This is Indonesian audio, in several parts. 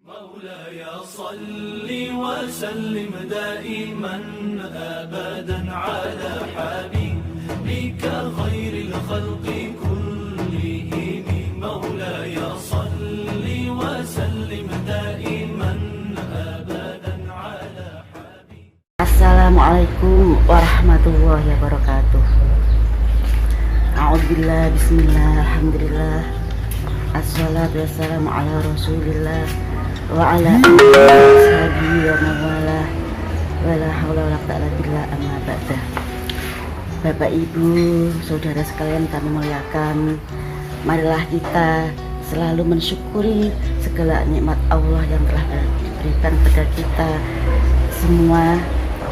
مولاي صل وسلم دائما أبدا على حبيبك خير الخلق كلهم مولاي صل وسلم دائما أبدا على حبيبك. Assalamualaikum warahmatullahi wabarakatuh. A'udzubillah, bismillah, alhamdulillah, assalatu wassalamu ala rasulillah wa ala alihi wa mawala wa la hawla wa la quwwata illa billah, amma ba'da. Bapak Ibu, saudara sekalian kami muliakan, marilah kita selalu mensyukuri segala nikmat Allah yang telah diberikan kepada kita semua,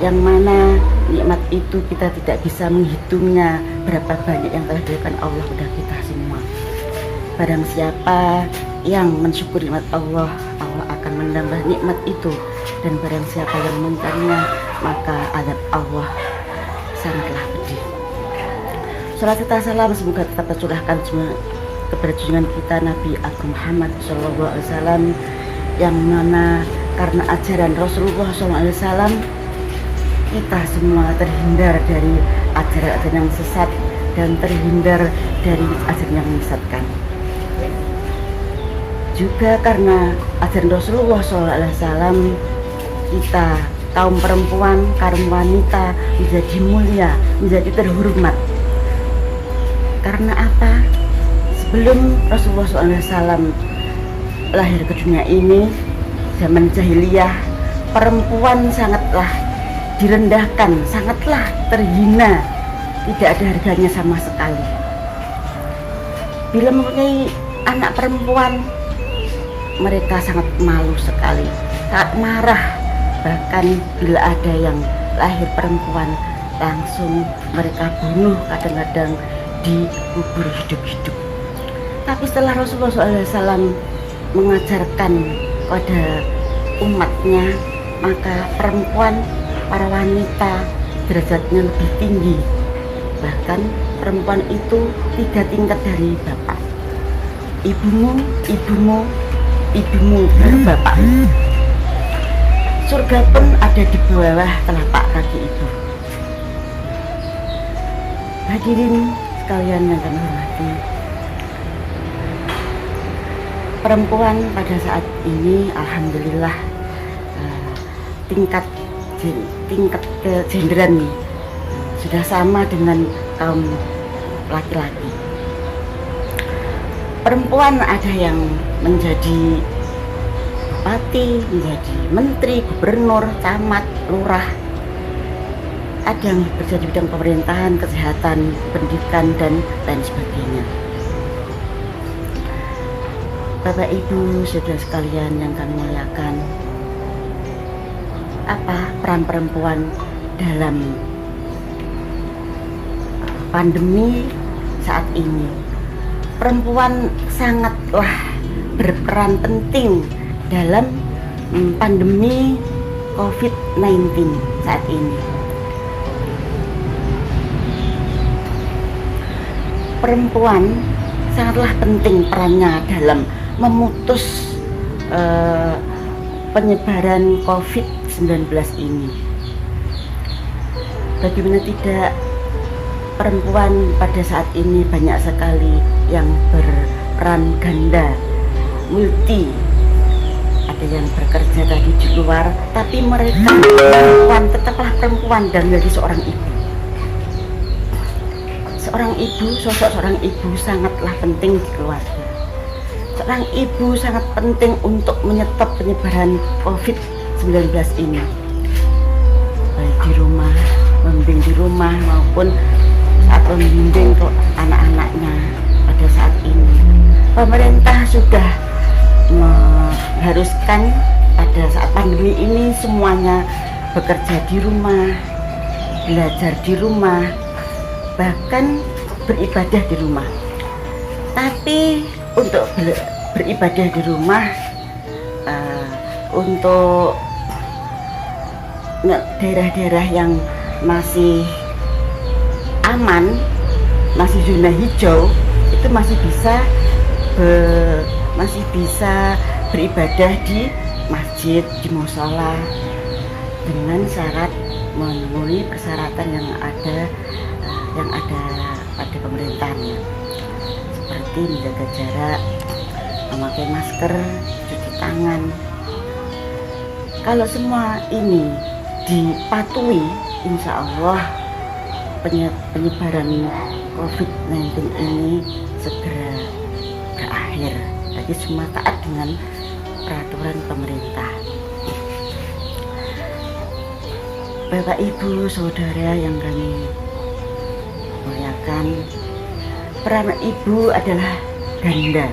yang mana nikmat itu kita tidak bisa menghitungnya berapa banyak yang telah diberikan Allah kepada kita semua. Barang siapa yang mensyukuri nikmat Allah, Allah akan menambah nikmat itu, dan barang siapa yang mengingkarinya, maka azab Allah sangatlah pedih. Salat serta salam semoga tetap tercurahkan kepada junjungan kita Nabi Agung Muhammad SAW, yang mana karena ajaran Rasulullah SAW kita semua terhindar dari ajaran-ajaran yang sesat dan terhindar dari ajaran yang menyesatkan. Juga karena ajaran Rasulullah SAW, kita kaum perempuan, kaum wanita menjadi mulia, menjadi terhormat. Karena apa? Sebelum Rasulullah SAW lahir ke dunia ini, zaman jahiliyah, perempuan sangatlah direndahkan, sangatlah terhina, tidak ada harganya sama sekali. Bila mempunyai anak perempuan, mereka sangat malu sekali, sangat marah. Bahkan bila ada yang lahir perempuan, langsung mereka bunuh, kadang-kadang dikubur hidup-hidup. Tapi setelah Rasulullah SAW mengajarkan kepada umatnya, maka perempuan, para wanita derajatnya lebih tinggi. Bahkan perempuan itu 3 tingkat dari bapak. Ibumu, ibumu, ibumu, baru bapakmu. Surga pun ada di bawah telapak kaki ibu. Hadirin sekalian yang kami hormati, perempuan pada saat ini alhamdulillah tingkat kegenderan nih sudah sama dengan kaum laki-laki. Perempuan ada yang menjadi bupati, menjadi menteri, gubernur, camat, lurah. Ada yang bekerja di bidang pemerintahan, kesehatan, pendidikan, dan lain sebagainya. Bapak Ibu, saudara sekalian yang kami muliakan, apa peran perempuan dalam pandemi saat ini? Perempuan sangatlah berperan penting dalam pandemi COVID-19 saat ini. Perempuan sangatlah penting perannya dalam memutus penyebaran COVID-19 ini. Bagaimana tidak, perempuan pada saat ini banyak sekali yang berperan ganda, multi. Ada yang bekerja tadi di luar, tapi mereka perempuan, tetaplah perempuan dan menjadi seorang ibu. Seorang ibu, sosok seorang ibu sangatlah penting di keluarga. Seorang ibu sangat penting untuk menyetop penyebaran COVID-19 ini, baik di rumah, membimbing di rumah maupun saat membimbing ke anak-anaknya. Pada saat ini pemerintah sudah mengharuskan pada saat pandemi ini semuanya bekerja di rumah, belajar di rumah, bahkan beribadah di rumah. Tapi untuk beribadah di rumah, untuk daerah-daerah yang masih aman, masih zona hijau, itu masih bisa beribadah di masjid, di musola dengan syarat memenuhi persyaratan yang ada pada pemerintahnya, seperti menjaga jarak, memakai masker, cuci tangan. Kalau semua ini dipatuhi, insya Allah penyebaran COVID-19 ini segera berakhir. Jadi semua taat dengan peraturan pemerintah. Bapak, Ibu, Saudara yang kami muliakan, peran ibu adalah ganda.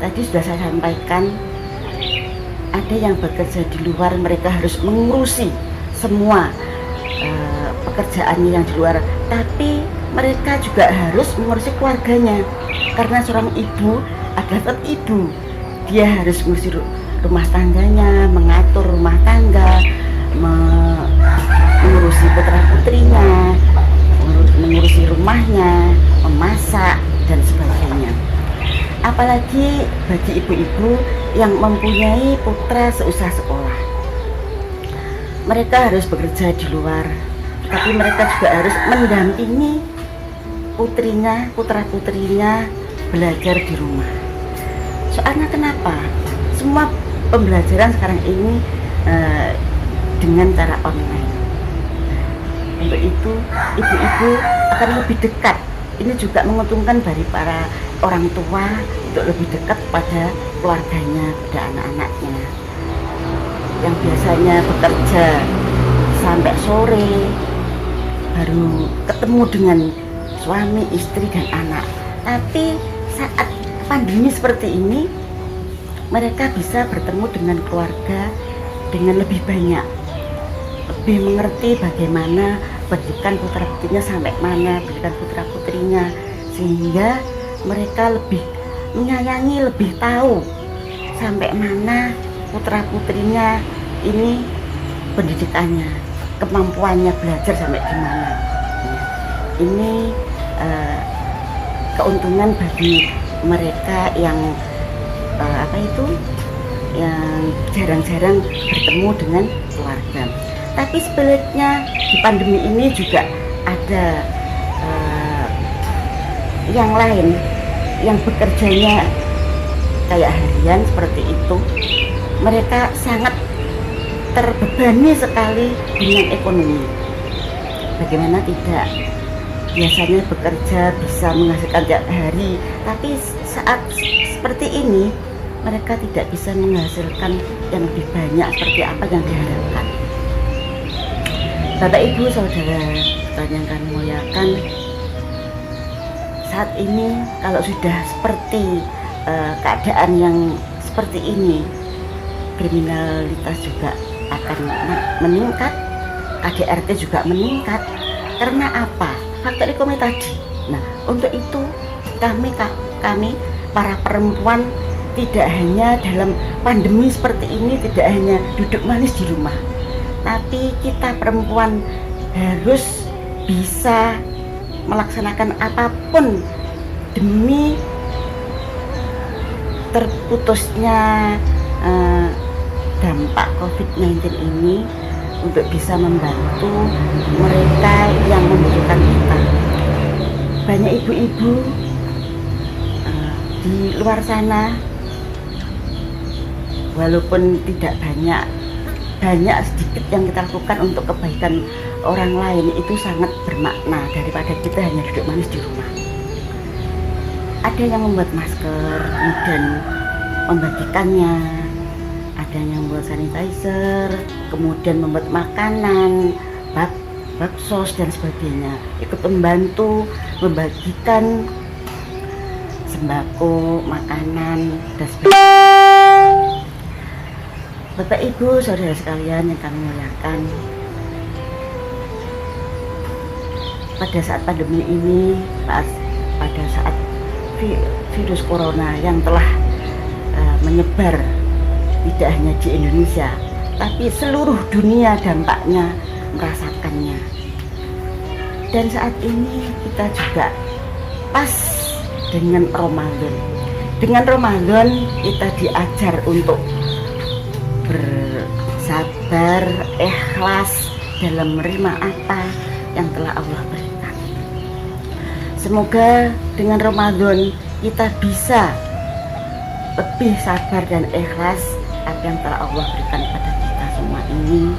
Tadi sudah saya sampaikan, ada yang bekerja di luar, mereka harus mengurusi semua pekerjaannya yang di luar, tapi mereka juga harus mengurusi keluarganya, karena seorang ibu adalah tetap ibu. Dia harus mengurusi rumah tangganya, mengatur rumah tangga, mengurusi putra putrinya, mengurusi rumahnya, memasak dan sebagainya. Apalagi bagi ibu-ibu yang mempunyai putra seusia sekolah, mereka harus bekerja di luar, tapi mereka juga harus mendampingi putrinya, putra putrinya belajar di rumah. Soalnya kenapa? Semua pembelajaran sekarang ini dengan cara online. Untuk itu ibu-ibu akan lebih dekat. Ini juga menguntungkan bagi para orang tua untuk lebih dekat pada keluarganya, pada anak-anaknya yang biasanya bekerja sampai sore baru ketemu dengan suami, istri, dan anak. Tapi saat pandemi seperti ini, mereka bisa bertemu dengan keluarga dengan lebih banyak, lebih mengerti bagaimana pendidikan putra putrinya sampai mana, pendidikan putra putrinya, sehingga mereka lebih menyayangi, lebih tahu sampai mana putra putrinya ini pendidikannya, kemampuannya belajar sampai di mana. Ini keuntungan bagi mereka yang yang jarang-jarang bertemu dengan keluarga. Tapi sebaliknya di pandemi ini juga ada yang lain yang bekerjanya kayak harian seperti itu. Mereka sangat terbebani sekali dengan ekonomi. Bagaimana tidak? Biasanya bekerja bisa menghasilkan tiap hari, tapi saat seperti ini mereka tidak bisa menghasilkan yang lebih banyak seperti apa yang diharapkan. Bapak, Ibu, Saudara yang kami muliakan, saat ini kalau sudah seperti keadaan yang seperti ini, kriminalitas juga akan meningkat, KDRT juga meningkat. Karena apa? Faktor ekonomi tadi. Nah, untuk itu kami para perempuan tidak hanya dalam pandemi seperti ini, tidak hanya duduk manis di rumah, tapi kita perempuan harus bisa melaksanakan apapun demi terputusnya dampak COVID-19 ini, untuk bisa membantu mereka yang membutuhkan kita. Banyak ibu-ibu di luar sana, walaupun tidak banyak sedikit yang kita lakukan untuk kebaikan orang lain, itu sangat bermakna daripada kita hanya duduk manis di rumah. Ada yang membuat masker kemudian membagikannya, ada yang membuat sanitizer, kemudian membuat makanan, bakso dan sebagainya, ikut membantu membagikan sembako, makanan dan sebagainya. Bapak, Ibu, Saudara sekalian yang kami muliakan, pada saat pandemi ini, pada saat virus corona yang telah menyebar tidak hanya di Indonesia, tapi seluruh dunia dampaknya merasakannya. Dan saat ini kita juga pas dengan Ramadan. Dengan Ramadan kita diajar untuk bersabar, ikhlas dalam menerima apa yang telah Allah berikan. Semoga dengan Ramadan kita bisa lebih sabar dan ikhlas apa yang telah Allah berikan pada kita semua ini,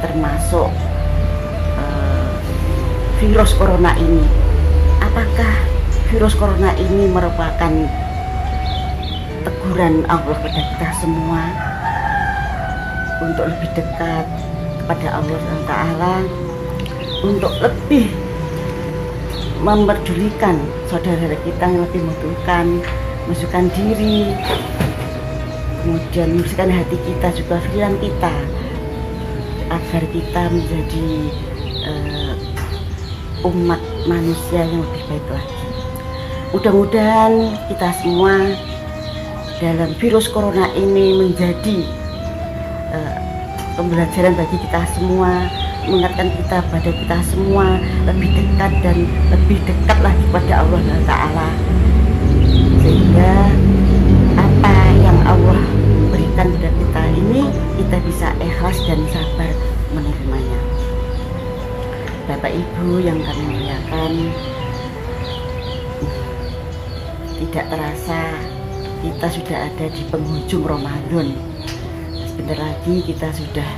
termasuk virus corona ini. Apakah virus corona ini merupakan teguran Allah kepada kita semua untuk lebih dekat kepada Allah SWT, untuk lebih memperdulikan saudara kita yang lebih membutuhkan, membersihkan diri, kemudian membersihkan hati kita, juga pikiran kita, agar kita menjadi umat manusia yang lebih baik lagi. Mudah-mudahan kita semua dalam virus corona ini menjadi pembelajaran bagi kita semua, mengingatkan kita pada kita semua lebih dekat dan lebih dekat lagi kepada Allah Ta'ala, sehingga apa yang Allah berikan kepada kita ini kita bisa ikhlas dan sabar menerimanya. Bapak Ibu yang kami muliakan, tidak terasa kita sudah ada di penghujung Ramadan. Sebentar lagi kita sudah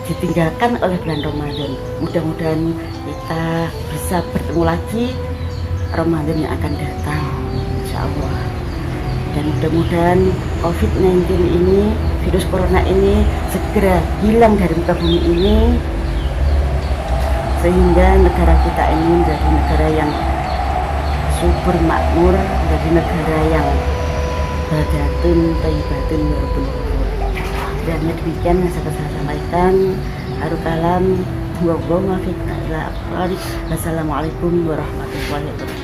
ditinggalkan oleh bulan Ramadan. Mudah-mudahan kita bisa bertemu lagi Ramadan yang akan datang, insya Allah. Dan mudah-mudahan COVID-19 ini, virus corona ini segera hilang dari muka bumi ini, sehingga negara kita ini menjadi negara yang subur makmur, menjadi negara yang baldatun thayyibatun warabun ghafur. Dan demikian yang saya sampaikan. Harukalam, wassalamualaikum warahmatullahi wabarakatuh.